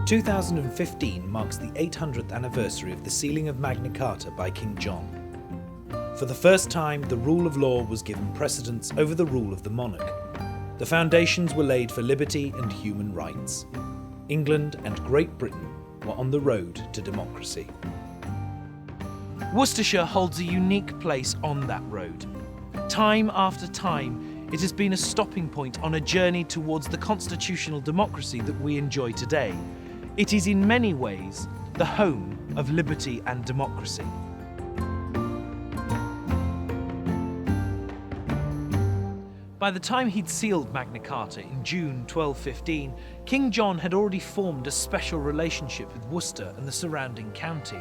2015 marks the 800th anniversary of the sealing of Magna Carta by King John. For the first time, the rule of law was given precedence over the rule of the monarch. The foundations were laid for liberty and human rights. England and Great Britain were on the road to democracy. Worcestershire holds a unique place on that road. Time after time, it has been a stopping point on a journey towards the constitutional democracy that we enjoy today. It is in many ways the home of liberty and democracy. By the time he'd sealed Magna Carta in June 1215, King John had already formed a special relationship with Worcester and the surrounding county.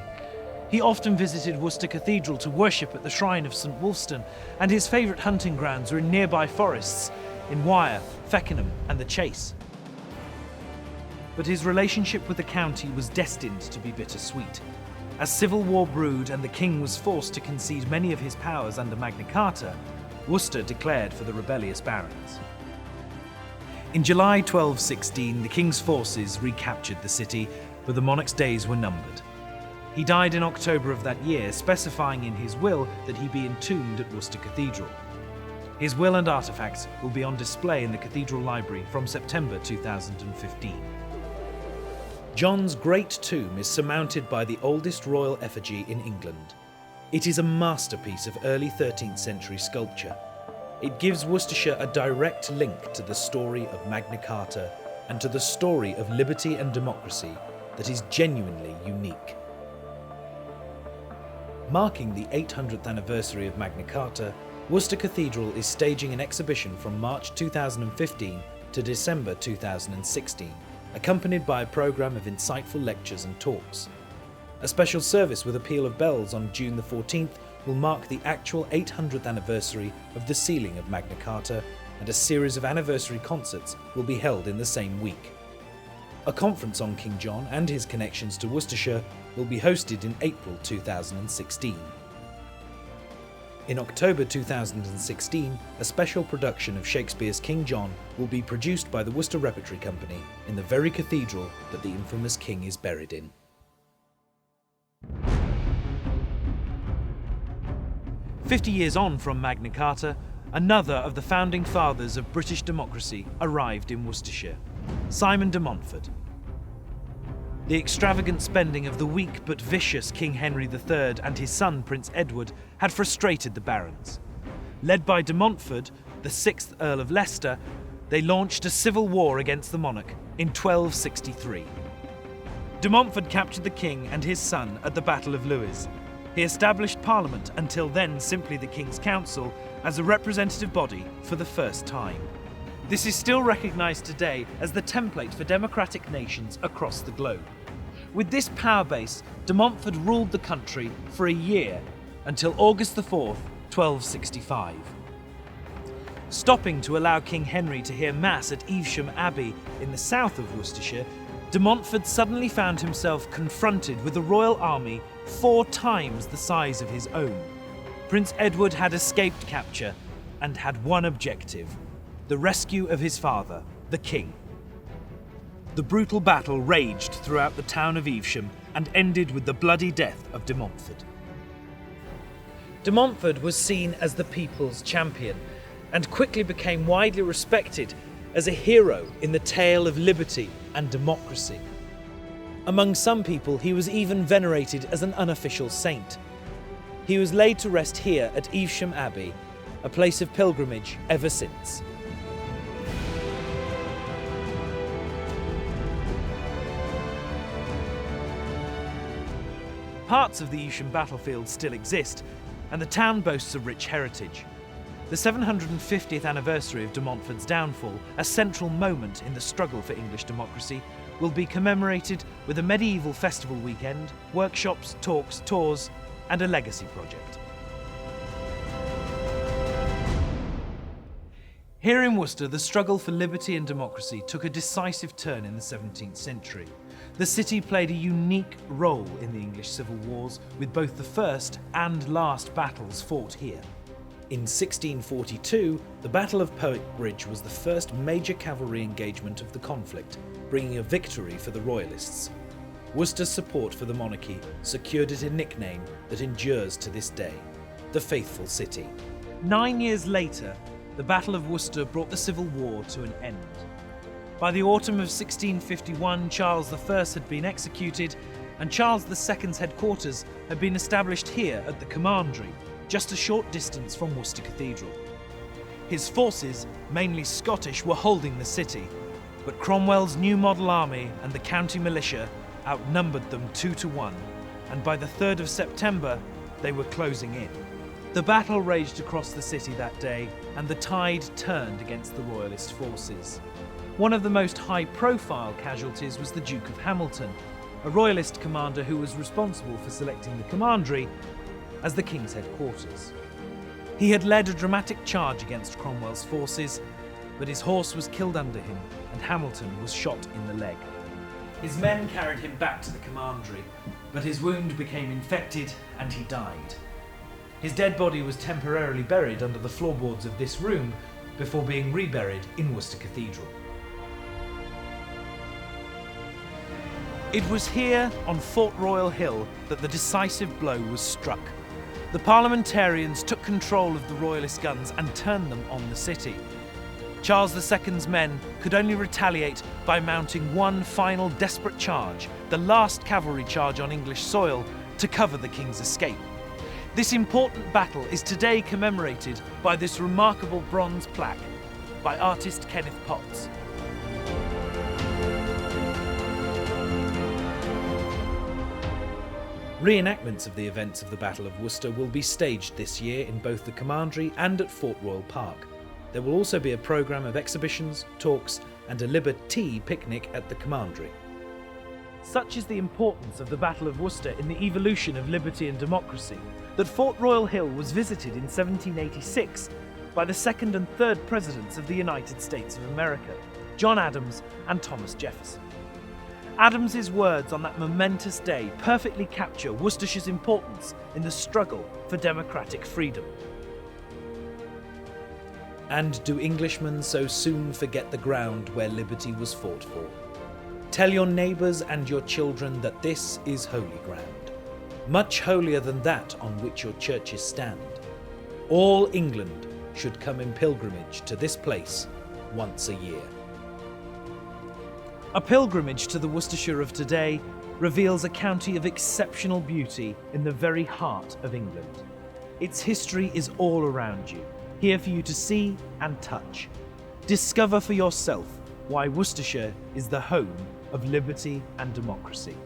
He often visited Worcester Cathedral to worship at the shrine of St Wulfstan, and his favourite hunting grounds were in nearby forests in Wyre, Feckenham and the Chase. But his relationship with the county was destined to be bittersweet. As civil war brewed and the king was forced to concede many of his powers under Magna Carta, Worcester declared for the rebellious barons. In July 1216, the king's forces recaptured the city, but the monarch's days were numbered. He died in October of that year, specifying in his will that he be entombed at Worcester Cathedral. His will and artefacts will be on display in the Cathedral Library from September 2015. John's great tomb is surmounted by the oldest royal effigy in England. It is a masterpiece of early 13th century sculpture. It gives Worcestershire a direct link to the story of Magna Carta and to the story of liberty and democracy that is genuinely unique. Marking the 800th anniversary of Magna Carta, Worcester Cathedral is staging an exhibition from March 2015 to December 2016, accompanied by a programme of insightful lectures and talks. A special service with a peal of bells on June the 14th will mark the actual 800th anniversary of the sealing of Magna Carta, and a series of anniversary concerts will be held in the same week. A conference on King John and his connections to Worcestershire will be hosted in April 2016. In October 2016, a special production of Shakespeare's King John will be produced by the Worcester Repertory Company in the very cathedral that the infamous king is buried in. "50 years on from Magna Carta, another of the founding fathers of British democracy arrived in Worcestershire, Simon de Montfort. The extravagant spending of the weak but vicious King Henry III and his son Prince Edward had frustrated the barons. Led by de Montfort, the 6th Earl of Leicester, they launched a civil war against the monarch in 1263. De Montfort captured the king and his son at the Battle of Lewes. He established Parliament, until then simply the King's Council, as a representative body for the first time. This is still recognised today as the template for democratic nations across the globe. With this power base, de Montfort ruled the country for a year, until August the 4th, 1265. Stopping to allow King Henry to hear Mass at Evesham Abbey in the south of Worcestershire, de Montfort suddenly found himself confronted with a royal army 4 times the size of his own. Prince Edward had escaped capture and had one objective: the rescue of his father, the king. The brutal battle raged throughout the town of Evesham and ended with the bloody death of de Montfort. De Montfort was seen as the people's champion and quickly became widely respected as a hero in the tale of liberty and democracy. Among some people, he was even venerated as an unofficial saint. He was laid to rest here at Evesham Abbey, a place of pilgrimage ever since. Parts of the Evesham battlefield still exist, and the town boasts a rich heritage. The 750th anniversary of de Montfort's downfall, a central moment in the struggle for English democracy, will be commemorated with a medieval festival weekend, workshops, talks, tours, and a legacy project. Here in Worcester, the struggle for liberty and democracy took a decisive turn in the 17th century. The city played a unique role in the English civil wars, with both the first and last battles fought here. In 1642, the Battle of Powick Bridge was the first major cavalry engagement of the conflict, bringing a victory for the Royalists. Worcester's support for the monarchy secured it a nickname that endures to this day, the Faithful City. 9 years later, the Battle of Worcester brought the Civil War to an end. By the autumn of 1651, Charles I had been executed, and Charles II's headquarters had been established here at the Commandery, just a short distance from Worcester Cathedral. His forces, mainly Scottish, were holding the city, but Cromwell's new model army and the county militia outnumbered them 2-1, and by the 3rd of September, they were closing in. The battle raged across the city that day, and the tide turned against the Royalist forces. One of the most high-profile casualties was the Duke of Hamilton, a Royalist commander who was responsible for selecting the Commandery as the King's headquarters. He had led a dramatic charge against Cromwell's forces, but his horse was killed under him and Hamilton was shot in the leg. His men carried him back to the Commandery, but his wound became infected and he died. His dead body was temporarily buried under the floorboards of this room before being reburied in Worcester Cathedral. It was here on Fort Royal Hill that the decisive blow was struck. The parliamentarians took control of the Royalist guns and turned them on the city. Charles II's men could only retaliate by mounting one final desperate charge, the last cavalry charge on English soil, to cover the King's escape. This important battle is today commemorated by this remarkable bronze plaque by artist Kenneth Potts. Reenactments of the events of the Battle of Worcester will be staged this year in both the Commandery and at Fort Royal Park. There will also be a programme of exhibitions, talks and a Liberty picnic at the Commandery. Such is the importance of the Battle of Worcester in the evolution of liberty and democracy that Fort Royal Hill was visited in 1786 by the second and third Presidents of the United States of America, John Adams and Thomas Jefferson. Adams's words on that momentous day perfectly capture Worcestershire's importance in the struggle for democratic freedom. And do Englishmen so soon forget the ground where liberty was fought for? Tell your neighbours and your children that this is holy ground, much holier than that on which your churches stand. All England should come in pilgrimage to this place once a year. A pilgrimage to the Worcestershire of today reveals a county of exceptional beauty in the very heart of England. Its history is all around you, here for you to see and touch. Discover for yourself why Worcestershire is the home of liberty and democracy.